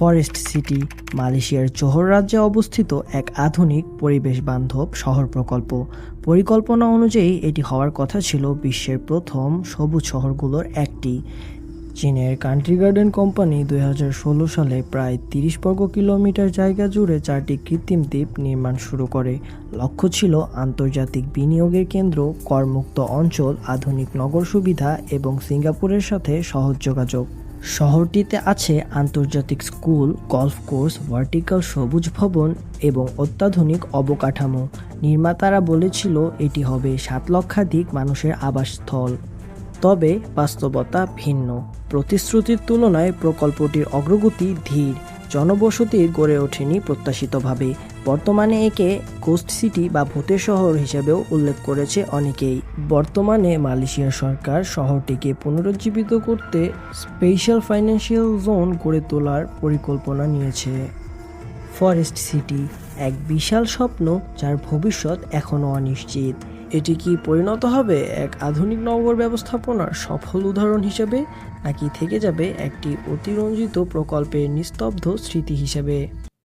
Forest city মালয়েশিয়ার জোহর রাজ্যে অবস্থিত এক আধুনিক পরিবেশ বান্ধব শহর প্রকল্প। পরিকল্পনা অনুযায়ী এটি হওয়ার কথা ছিল বিশ্বের প্রথম সবুজ শহরগুলোর একটি। চীনের কান্ট্রি গার্ডেন কোম্পানি 2016 সালে প্রায় 30 বর্গ কিলোমিটার জায়গা জুড়ে 4টি কৃত্রিম দ্বীপ নির্মাণ শুরু করে। লক্ষ্য ছিল আন্তর্জাতিক বিনিয়োগের কেন্দ্র, করমুক্ত অঞ্চল, আধুনিক নগর সুবিধা এবং সিঙ্গাপুরের সাথে সহজ যোগাযোগ। শহরটিতে আছে আন্তর্জাতিক স্কুল, গলফ কোর্স, ভার্টিক্যাল সবুজ ভবন এবং অত্যাধুনিক অবকাঠামো। নির্মাতারা বলেছিল এটি হবে 7 লক্ষাধিক মানুষের আবাসস্থল। তবে বাস্তবতা ভিন্ন। প্রতিশ্রুতির তুলনায় প্রকল্পটির অগ্রগতি ধীর। জনবসতি গড়ে ওঠেনি প্রত্যাশিতভাবে। বর্তমানে একে গোস্ট সিটি বা ভূতের শহর হিসেবেও উল্লেখ করেছে অনেকেই। বর্তমানে মালয়েশিয়ার সরকার শহরটিকে পুনরুজ্জীবিত করতে স্পেশাল ফাইন্যান্সিয়াল জোন গড়ে তোলার পরিকল্পনা নিয়েছে। ফরেস্ট সিটি এক বিশাল স্বপ্ন যার ভবিষ্যৎ এখনও অনিশ্চিত। এটি কি পরিণত হবে এক আধুনিক নগর ব্যবস্থাপনার সফল উদাহরণ হিসেবে, নাকি থেকে যাবে একটি অতিরঞ্জিত প্রকল্পের নিস্তব্ধ স্মৃতি হিসেবে?